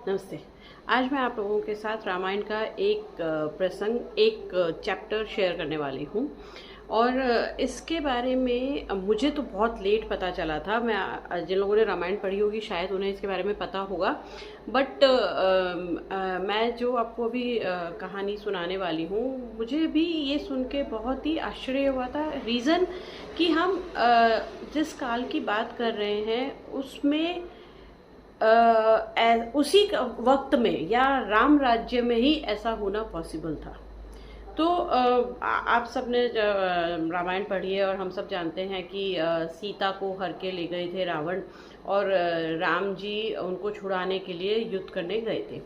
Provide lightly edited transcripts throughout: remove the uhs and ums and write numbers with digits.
नमस्ते। आज मैं आप लोगों के साथ रामायण का एक प्रसंग, एक चैप्टर शेयर करने वाली हूँ। और इसके बारे में मुझे तो बहुत लेट पता चला था। मैं जिन लोगों ने रामायण पढ़ी होगी शायद उन्हें इसके बारे में पता होगा। बट मैं जो आपको अभी कहानी सुनाने वाली हूँ, मुझे भी ये सुन के बहुत ही आश्चर्य हुआ था। रीज़न कि हम जिस काल की बात कर रहे हैं उसमें उसी वक्त में या राम राज्य में ही ऐसा होना पॉसिबल था। तो आप सब ने रामायण पढ़ी है और हम सब जानते हैं कि सीता को हर के ले गए थे रावण, और राम जी उनको छुड़ाने के लिए युद्ध करने गए थे।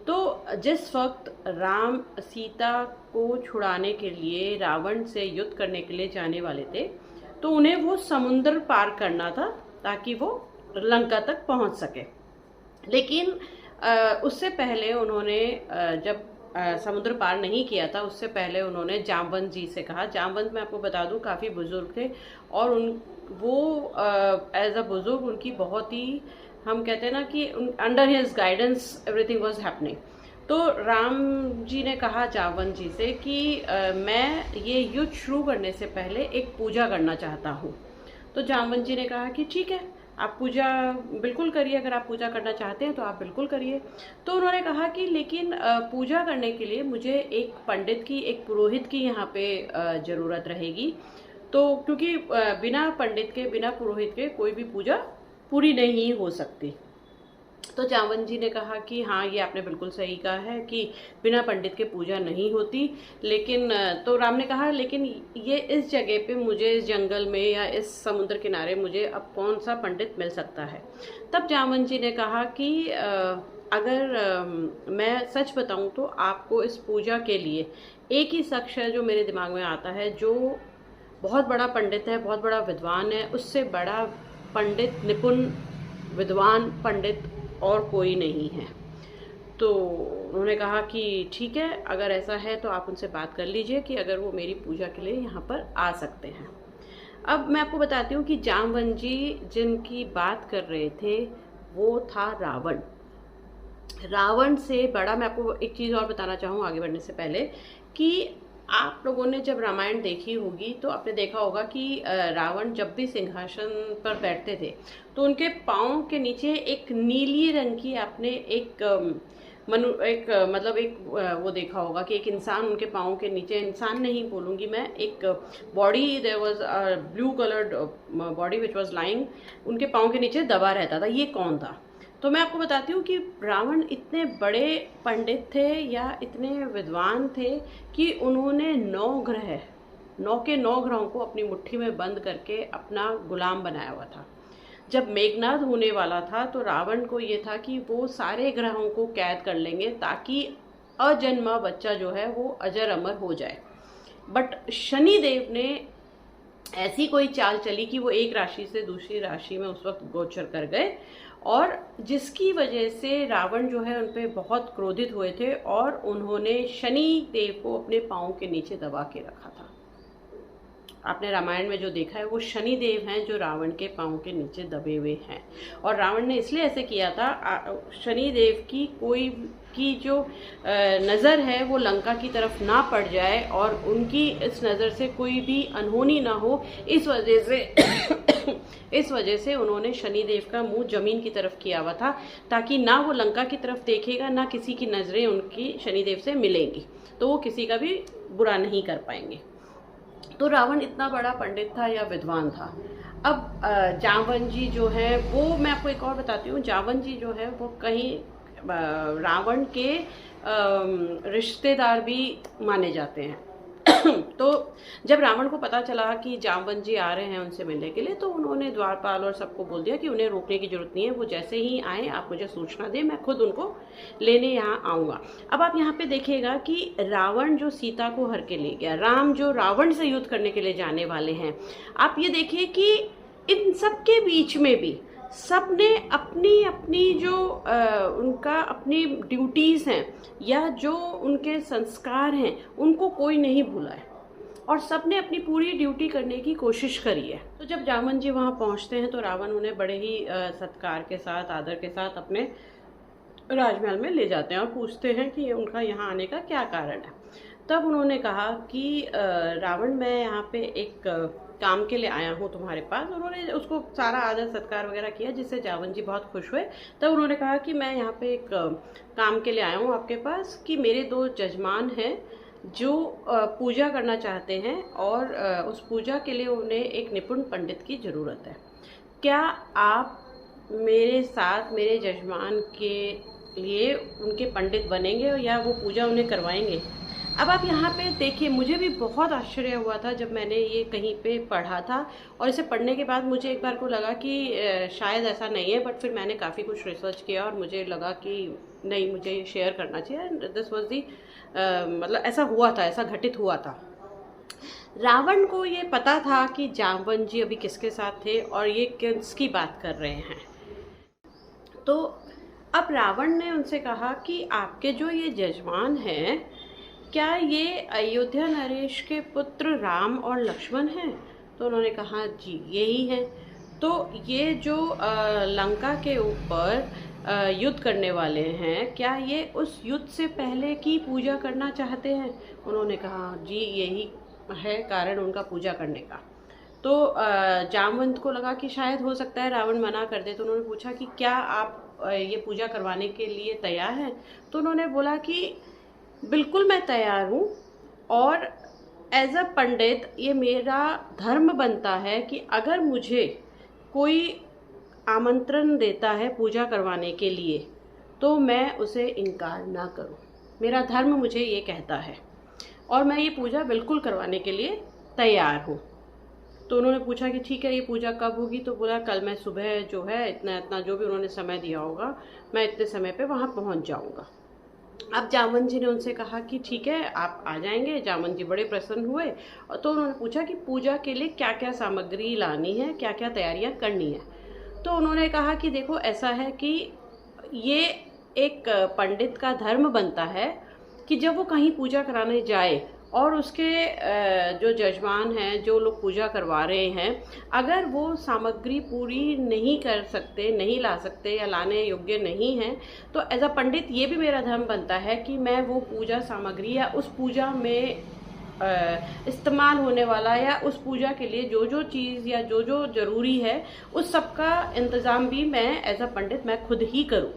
तो जिस वक्त राम सीता को छुड़ाने के लिए रावण से युद्ध करने के लिए जाने वाले थे, तो उन्हें वो समुद्र पार करना था ताकि वो लंका तक पहुंच सके। लेकिन उससे पहले उन्होंने जब समुद्र पार नहीं किया था, उससे पहले उन्होंने जामवंत जी से कहा। जामवंत, मैं आपको बता दूं, काफ़ी बुजुर्ग थे और वो एज अ बुजुर्ग उनकी बहुत ही, हम कहते हैं ना कि under his guidance everything was happening. तो राम जी ने कहा जामवंत जी से कि मैं ये युद्ध शुरू करने से पहले एक पूजा करना चाहता हूँ। तो जामवंत जी ने कहा कि ठीक है, आप पूजा बिल्कुल करिए, अगर आप पूजा करना चाहते हैं तो आप बिल्कुल करिए। तो उन्होंने कहा कि लेकिन पूजा करने के लिए मुझे एक पंडित की, एक पुरोहित की यहाँ पे ज़रूरत रहेगी। तो क्योंकि बिना पंडित के, बिना पुरोहित के कोई भी पूजा पूरी नहीं हो सकती। तो जामवंत जी ने कहा कि हाँ, ये आपने बिल्कुल सही कहा है कि बिना पंडित के पूजा नहीं होती। लेकिन तो राम ने कहा, लेकिन ये इस जगह पे मुझे, इस जंगल में या इस समुद्र किनारे मुझे अब कौन सा पंडित मिल सकता है। तब जामवंत जी ने कहा कि अगर मैं सच बताऊं तो आपको इस पूजा के लिए एक ही शख्स है जो मेरे दिमाग में आता है, जो बहुत बड़ा पंडित है, बहुत बड़ा विद्वान है। उससे बड़ा पंडित, निपुण विद्वान पंडित और कोई नहीं है। तो उन्होंने कहा कि ठीक है, अगर ऐसा है तो आप उनसे बात कर लीजिए कि अगर वो मेरी पूजा के लिए यहाँ पर आ सकते हैं। अब मैं आपको बताती हूँ कि जामवंत जी जिनकी बात कर रहे थे वो था रावण। रावण से बड़ा, मैं आपको एक चीज़ और बताना चाहूँ आगे बढ़ने से पहले, कि आप लोगों ने जब रामायण देखी होगी तो आपने देखा होगा कि रावण जब भी सिंहासन पर बैठते थे तो उनके पाँव के नीचे एक नीली रंग की, आपने एक मतलब एक वो देखा होगा कि एक इंसान उनके पाँव के नीचे, इंसान नहीं बोलूँगी मैं, एक body, there was a blue coloured body which was lying, उनके पाँव के नीचे दबा रहता था। ये कौन था? तो मैं आपको बताती हूँ कि रावण इतने बड़े पंडित थे या इतने विद्वान थे कि उन्होंने 9 के 9 ग्रहों को अपनी मुट्ठी में बंद करके अपना गुलाम बनाया हुआ था। जब मेघनाद होने वाला था तो रावण को ये था कि वो सारे ग्रहों को कैद कर लेंगे ताकि अजन्मा बच्चा जो है वो अजर अमर हो जाए। बट शनिदेव ने ऐसी कोई चाल चली कि वो एक राशि से दूसरी राशि में उस वक्त गोचर कर गए, और जिसकी वजह से रावण जो है उन पे बहुत क्रोधित हुए थे और उन्होंने शनि देव को अपने पाँव के नीचे दबा के रखा था। आपने रामायण में जो देखा है वो शनि देव हैं जो रावण के पाँव के नीचे दबे हुए हैं। और रावण ने इसलिए ऐसे किया था, शनि देव की जो नज़र है वो लंका की तरफ ना पड़ जाए और उनकी इस नज़र से कोई भी अनहोनी ना हो, इस वजह से उन्होंने शनिदेव का मुंह जमीन की तरफ किया हुआ था, ताकि ना वो लंका की तरफ देखेगा, ना किसी की नज़रें उनकी शनिदेव से मिलेंगी, तो वो किसी का भी बुरा नहीं कर पाएंगे। तो रावण इतना बड़ा पंडित था या विद्वान था। अब जामवंत जी जो है वो, मैं आपको एक और बताती हूँ, जामवंत जी जो है वो कहीं रावण के रिश्तेदार भी माने जाते हैं। तो जब रावण को पता चला कि जामवंत जी आ रहे हैं उनसे मिलने के लिए, तो उन्होंने द्वारपाल और सबको बोल दिया कि उन्हें रोकने की जरूरत नहीं है, वो जैसे ही आए आप मुझे सूचना दें, मैं खुद उनको लेने यहाँ आऊँगा। अब आप यहाँ पे देखिएगा कि रावण जो सीता को हर के ले गया, राम जो रावण से युद्ध करने के लिए जाने वाले हैं, आप ये देखिए कि इन सब के बीच में भी सब ने अपनी अपनी जो उनका अपनी ड्यूटीज़ हैं या जो उनके संस्कार हैं उनको कोई नहीं भूला है, और सब ने अपनी पूरी ड्यूटी करने की कोशिश करी है। तो जब जामवंत जी वहाँ पहुँचते हैं तो रावण उन्हें बड़े ही सत्कार के साथ, आदर के साथ अपने राजमहल में ले जाते हैं और पूछते हैं कि उनका यहाँ आने का क्या कारण है। तब उन्होंने कहा कि रावण, मैं यहाँ पे एक काम के लिए आया हूँ तुम्हारे पास। उन्होंने उसको सारा आदर सत्कार वगैरह किया, जिससे जावन जी बहुत खुश हुए। तब उन्होंने कहा कि मैं यहाँ पे एक काम के लिए आया हूँ आपके पास, कि मेरे 2 जजमान हैं जो पूजा करना चाहते हैं, और उस पूजा के लिए उन्हें एक निपुण पंडित की ज़रूरत है। क्या आप मेरे साथ मेरे जजमान के लिए उनके पंडित बनेंगे या वो पूजा उन्हें करवाएंगे? अब आप यहाँ पे देखिए, मुझे भी बहुत आश्चर्य हुआ था जब मैंने ये कहीं पे पढ़ा था, और इसे पढ़ने के बाद मुझे एक बार को लगा कि शायद ऐसा नहीं है, बट फिर मैंने काफ़ी कुछ रिसर्च किया और मुझे लगा कि नहीं, मुझे ये शेयर करना चाहिए। दिस वॉज दी मतलब ऐसा हुआ था, ऐसा घटित हुआ था। रावण को ये पता था कि जामवन जी अभी किसके साथ थे और ये किसकी बात कर रहे हैं। तो अब रावण ने उनसे कहा कि आपके जो ये जजमान हैं, क्या ये अयोध्या नरेश के पुत्र राम और लक्ष्मण हैं? तो उन्होंने कहा जी यही हैं। तो ये जो लंका के ऊपर युद्ध करने वाले हैं, क्या ये उस युद्ध से पहले की पूजा करना चाहते हैं? उन्होंने कहा जी यही है कारण उनका पूजा करने का। तो जामवंत को लगा कि शायद हो सकता है रावण मना कर दे। तो उन्होंने पूछा कि क्या आप ये पूजा करवाने के लिए तैयार हैं? तो उन्होंने बोला कि बिल्कुल मैं तैयार हूँ, और एज अ पंडित ये मेरा धर्म बनता है कि अगर मुझे कोई आमंत्रण देता है पूजा करवाने के लिए तो मैं उसे इनकार ना करूं। मेरा धर्म मुझे ये कहता है, और मैं ये पूजा बिल्कुल करवाने के लिए तैयार हूँ। तो उन्होंने पूछा कि ठीक है, ये पूजा कब होगी? तो बोला कल मैं सुबह जो है इतना इतना जो भी उन्होंने समय दिया होगा, मैं इतने समय पे वहाँ पहुँच जाऊँगा। अब जामवन जी ने उनसे कहा कि ठीक है, आप आ जाएंगे। जामवन जी बड़े प्रसन्न हुए, और तो उन्होंने पूछा कि पूजा के लिए क्या क्या सामग्री लानी है, क्या क्या तैयारियां करनी है। तो उन्होंने कहा कि देखो, ऐसा है कि ये एक पंडित का धर्म बनता है कि जब वो कहीं पूजा कराने जाए और उसके जो जजमान हैं, जो लोग पूजा करवा रहे हैं, अगर वो सामग्री पूरी नहीं कर सकते, नहीं ला सकते या लाने योग्य नहीं हैं, तो एज अ पंडित ये भी मेरा धर्म बनता है कि मैं वो पूजा सामग्री या उस पूजा में इस्तेमाल होने वाला या उस पूजा के लिए जो जो चीज़ या जो जो ज़रूरी है, उस सब का इंतज़ाम भी मैं एज अ पंडित मैं खुद ही करूँ।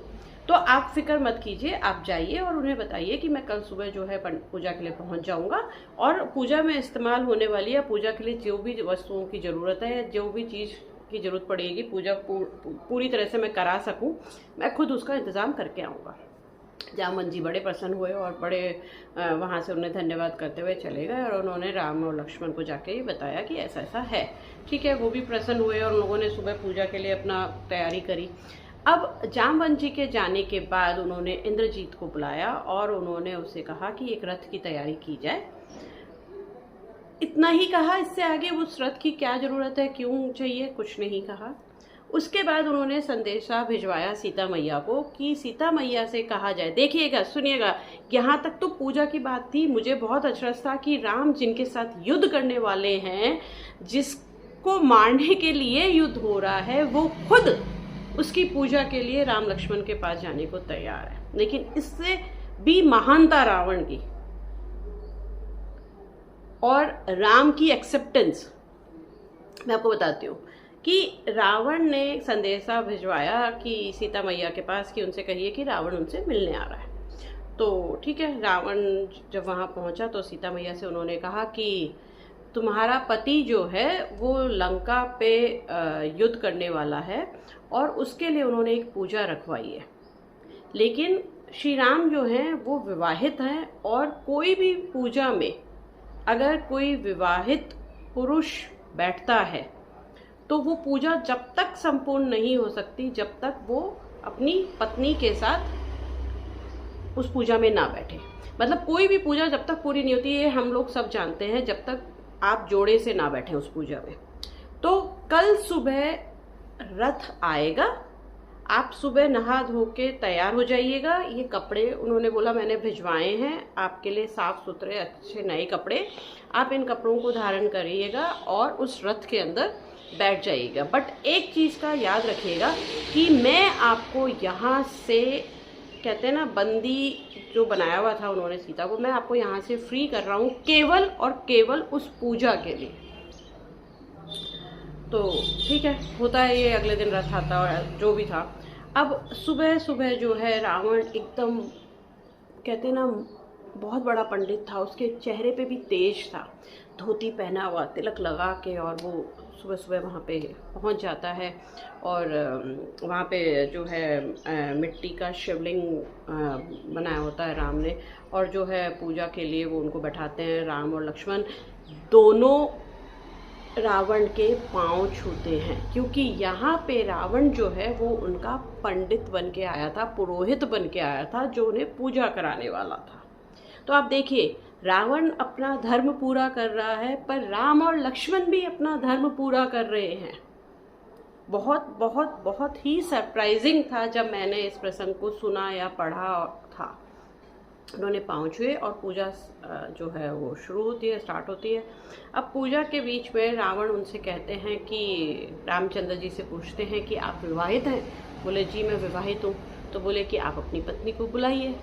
तो आप फिक्र मत कीजिए, आप जाइए और उन्हें बताइए कि मैं कल सुबह जो है पूजा के लिए पहुंच जाऊंगा, और पूजा में इस्तेमाल होने वाली या पूजा के लिए जो भी वस्तुओं की ज़रूरत है या जो भी चीज़ की ज़रूरत पड़ेगी पूजा पूरी तरह से मैं करा सकूं, मैं खुद उसका इंतज़ाम करके आऊँगा। जामवन जी बड़े प्रसन्न हुए और बड़े वहाँ से उन्हें धन्यवाद करते हुए चले गए, और उन्होंने राम और लक्ष्मण को जाके ये बताया कि ऐसा ऐसा है। ठीक है, वो भी प्रसन्न हुए और लोगों ने सुबह पूजा के लिए अपना तैयारी करी। अब जामवन जी के जाने के बाद उन्होंने इंद्रजीत को बुलाया और उन्होंने उससे कहा कि एक रथ की तैयारी की जाए। इतना ही कहा, इससे आगे उस रथ की क्या जरूरत है, क्यों चाहिए, कुछ नहीं कहा। उसके बाद उन्होंने संदेशा भिजवाया सीता मैया को कि सीता मैया से कहा जाए। देखिएगा, सुनिएगा, यहाँ तक तो पूजा की बात थी। मुझे बहुत अचरज था कि राम जिनके साथ युद्ध करने वाले हैं, जिसको मारने के लिए युद्ध हो रहा है, वो खुद उसकी पूजा के लिए राम लक्ष्मण के पास जाने को तैयार है। लेकिन इससे भी महानता रावण की और राम की एक्सेप्टेंस मैं आपको बताती हूँ कि रावण ने संदेशा भिजवाया कि सीता मैया के पास कि उनसे कहिए कि रावण उनसे मिलने आ रहा है। तो ठीक है, रावण जब वहाँ पहुँचा तो सीता मैया से उन्होंने कहा कि तुम्हारा पति जो है वो लंका पे युद्ध करने वाला है और उसके लिए उन्होंने एक पूजा रखवाई है, लेकिन श्री राम जो हैं वो विवाहित हैं, और कोई भी पूजा में अगर कोई विवाहित पुरुष बैठता है तो वो पूजा जब तक संपूर्ण नहीं हो सकती जब तक वो अपनी पत्नी के साथ उस पूजा में ना बैठे। मतलब कोई भी पूजा जब तक पूरी नहीं होती है, हम लोग सब जानते हैं, जब तक आप जोड़े से ना बैठे उस पूजा में। तो कल सुबह रथ आएगा, आप सुबह नहा धो के तैयार हो जाइएगा। ये कपड़े उन्होंने बोला मैंने भिजवाए हैं आपके लिए, साफ सुथरे अच्छे नए कपड़े, आप इन कपड़ों को धारण करिएगा और उस रथ के अंदर बैठ जाइएगा। बट एक चीज़ का याद रखिएगा कि मैं आपको यहाँ से कहते हैं ना, बंदी जो बनाया हुआ था उन्होंने सीता को, मैं आपको यहाँ से फ्री कर रहा हूँ केवल और केवल उस पूजा के लिए। तो ठीक है, होता है ये। अगले दिन रथ आता और जो भी था। अब सुबह सुबह जो है रावण एकदम, कहते हैं ना, बहुत बड़ा पंडित था, उसके चेहरे पे भी तेज था, धोती पहना हुआ, तिलक लगा के, और वो सुबह सुबह वहाँ पे पहुँच जाता है। और वहाँ पे जो है मिट्टी का शिवलिंग बनाया होता है राम ने, और जो है पूजा के लिए वो उनको बैठाते हैं। राम और लक्ष्मण दोनों रावण के पांव छूते हैं, क्योंकि यहाँ पे रावण जो है वो उनका पंडित बन के आया था, पुरोहित बन के आया था, जो उन्हें पूजा कराने वाला था। तो आप देखिए, रावण अपना धर्म पूरा कर रहा है, पर राम और लक्ष्मण भी अपना धर्म पूरा कर रहे हैं। बहुत बहुत बहुत ही सरप्राइजिंग था जब मैंने इस प्रसंग को सुना या पढ़ा था। उन्होंने पाँव छुए और पूजा जो है वो शुरू होती है, स्टार्ट होती है। अब पूजा के बीच में रावण उनसे कहते हैं कि, रामचंद्र जी से पूछते हैं कि आप विवाहित हैं? बोले जी मैं विवाहित हूँ। तो बोले कि आप अपनी पत्नी को बुलाइए।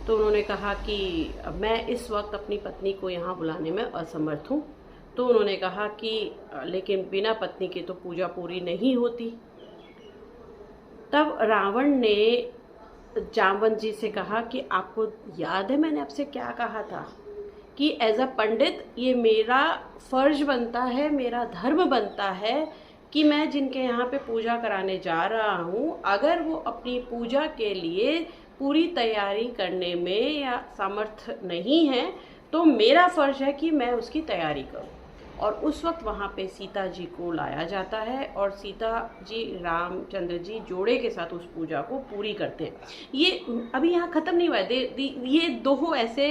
तो उन्होंने कहा कि मैं इस वक्त अपनी पत्नी को यहाँ बुलाने में असमर्थ हूँ। तो उन्होंने कहा कि लेकिन बिना पत्नी के तो पूजा पूरी नहीं होती। तब रावण ने जामवंत जी से कहा कि आपको याद है मैंने आपसे क्या कहा था, कि एज अ पंडित ये मेरा फर्ज बनता है, मेरा धर्म बनता है कि मैं जिनके यहाँ पे पूजा कराने जा रहा हूँ, अगर वो अपनी पूजा के लिए पूरी तैयारी करने में या सामर्थ्य नहीं है, तो मेरा फर्ज है कि मैं उसकी तैयारी करूँ। और उस वक्त वहाँ पे सीता जी को लाया जाता है, और सीता जी रामचंद्र जी जोड़े के साथ उस पूजा को पूरी करते हैं। ये अभी यहाँ ख़त्म नहीं हुआ है। ये दो ऐसे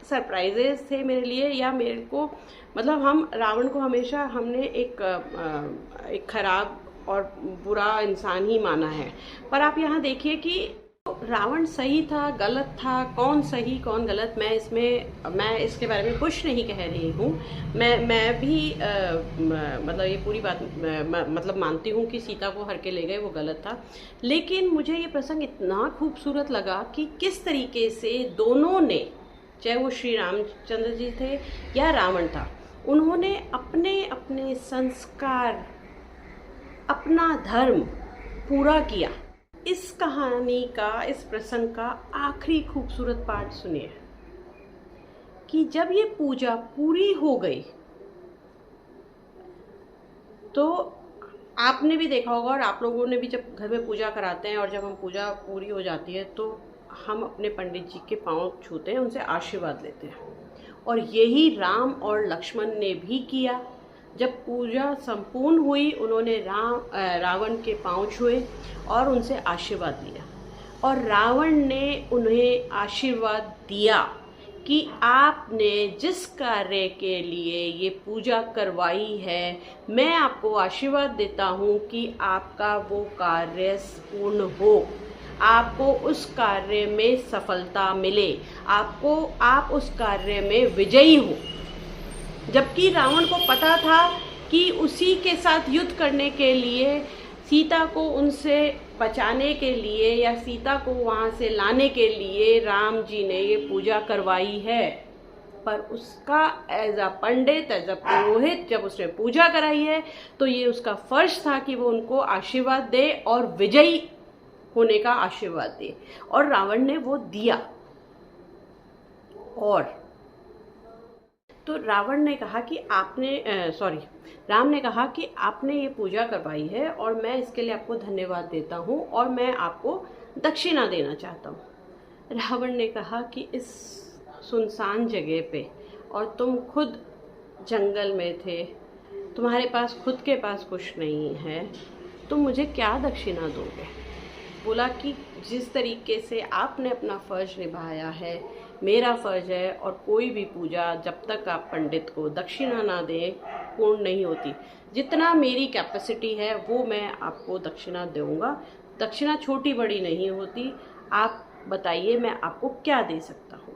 सरप्राइजेस थे मेरे लिए, या मेरे को, मतलब हम रावण को हमेशा हमने एक खराब और बुरा इंसान ही माना है, पर आप यहाँ देखिए कि रावण सही था, गलत था, कौन सही कौन गलत, मैं इसके बारे में कुछ नहीं कह रही हूँ। मैं भी मतलब ये पूरी बात मतलब मानती हूँ कि सीता को हर के ले गए वो गलत था। लेकिन मुझे ये प्रसंग इतना खूबसूरत लगा कि किस तरीके से दोनों ने, चाहे वो श्री रामचंद्र जी थे या रावण था, उन्होंने अपने अपने संस्कार, अपना धर्म पूरा किया। इस कहानी का, इस प्रसंग का आखिरी खूबसूरत पार्ट सुनिए कि जब ये पूजा पूरी हो गई, तो आपने भी देखा होगा और आप लोगों ने भी, जब घर में पूजा कराते हैं और जब हम पूजा पूरी हो जाती है तो हम अपने पंडित जी के पांव छूते हैं, उनसे आशीर्वाद लेते हैं। और यही राम और लक्ष्मण ने भी किया। जब पूजा संपूर्ण हुई, उन्होंने रावण के पांव छुए और उनसे आशीर्वाद लिया, और रावण ने उन्हें आशीर्वाद दिया कि आपने जिस कार्य के लिए ये पूजा करवाई है, मैं आपको आशीर्वाद देता हूँ कि आपका वो कार्य पूर्ण हो, आपको उस कार्य में सफलता मिले, आप उस कार्य में विजयी हो। जबकि रावण को पता था कि उसी के साथ युद्ध करने के लिए, सीता को उनसे बचाने के लिए या सीता को वहाँ से लाने के लिए राम जी ने ये पूजा करवाई है। पर उसका as a Pandit, as a पुरोहित, जब उसने पूजा कराई है तो ये उसका फर्ज था कि वो उनको आशीर्वाद दे और विजयी होने का आशीर्वाद दे, और रावण ने वो दिया। और तो रावण ने कहा कि राम ने कहा कि आपने ये पूजा करवाई है और मैं इसके लिए आपको धन्यवाद देता हूँ और मैं आपको दक्षिणा देना चाहता हूँ। रावण ने कहा कि इस सुनसान जगह पे, और तुम खुद जंगल में थे, तुम्हारे पास खुद के पास कुछ नहीं है, तुम मुझे क्या दक्षिणा दोगे? बोला कि जिस तरीके से आपने अपना फर्ज निभाया है, मेरा फर्ज है, और कोई भी पूजा जब तक आप पंडित को दक्षिणा ना दें पूर्ण नहीं होती। जितना मेरी कैपेसिटी है वो मैं आपको दक्षिणा दूंगा। दक्षिणा छोटी बड़ी नहीं होती। आप बताइए मैं आपको क्या दे सकता हूँ।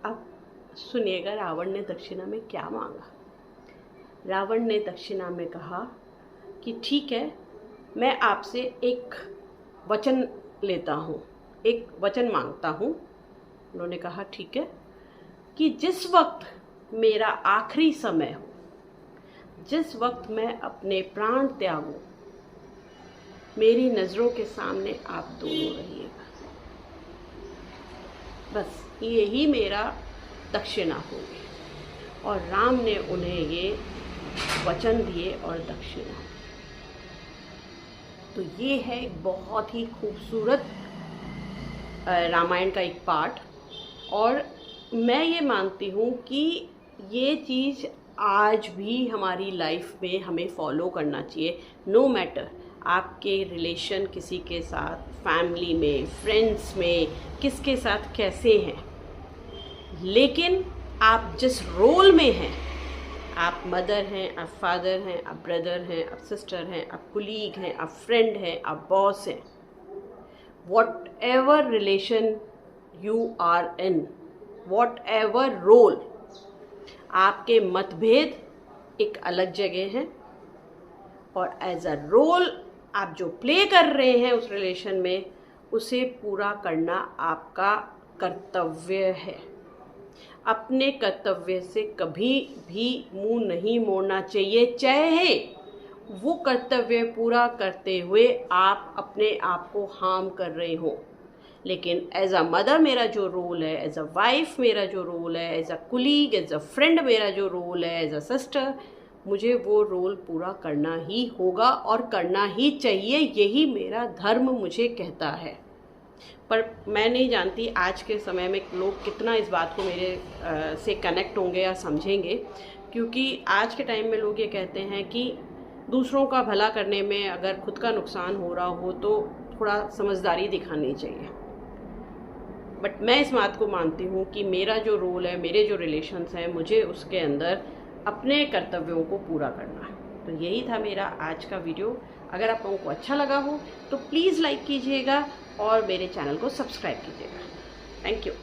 अब सुनिएगा रावण ने दक्षिणा में क्या मांगा। रावण ने दक्षिणा में कहा कि ठीक है, मैं आपसे एक वचन लेता हूँ एक वचन मांगता हूँ। उन्होंने कहा ठीक है, कि जिस वक्त मेरा आखिरी समय हो, जिस वक्त मैं अपने प्राण त्यागूं, मेरी नज़रों के सामने आप दोनों रहिएगा। बस यही मेरा दक्षिणा होगी। और राम ने उन्हें ये वचन दिए और दक्षिणा। तो ये है एक बहुत ही खूबसूरत रामायण का एक पार्ट। और मैं ये मानती हूँ कि ये चीज़ आज भी हमारी लाइफ में हमें फॉलो करना चाहिए। नो मैटर आपके रिलेशन किसी के साथ, फैमिली में, फ्रेंड्स में, किसके साथ कैसे हैं, लेकिन आप जिस रोल में हैं, आप मदर हैं, आप फादर हैं, आप ब्रदर हैं, आप सिस्टर हैं, आप कुलीग हैं, आप फ्रेंड हैं, आप बॉस हैं, whatever relation you are in, whatever role, आपके मतभेद एक अलग जगह हैं और एज अ रोल आप जो प्ले कर रहे हैं उस रिलेशन में, उसे पूरा करना आपका कर्तव्य है। अपने कर्तव्य से कभी भी मुंह नहीं मोड़ना चाहिए, चाहे वो कर्तव्य पूरा करते हुए आप अपने आप को हार्म कर रहे हो। लेकिन एज अ मदर मेरा जो रोल है, एज अ वाइफ मेरा जो रोल है, as a colleague, as a friend मेरा जो रोल है, एज अ सिस्टर, मुझे वो रोल पूरा करना ही होगा और करना ही चाहिए। यही मेरा धर्म मुझे कहता है। पर मैं नहीं जानती आज के समय में लोग कितना इस बात को मेरे से कनेक्ट होंगे या समझेंगे, क्योंकि आज के टाइम में लोग ये कहते हैं कि दूसरों का भला करने में अगर खुद का नुकसान हो रहा हो तो थोड़ा समझदारी दिखानी चाहिए। बट मैं इस बात को मानती हूँ कि मेरा जो रोल है, मेरे जो रिलेशंस हैं, मुझे उसके अंदर अपने कर्तव्यों को पूरा करना है। तो यही था मेरा आज का वीडियो। अगर आप लोगों को अच्छा लगा हो तो प्लीज़ लाइक कीजिएगा और मेरे चैनल को सब्सक्राइब कीजिएगा। Thank you.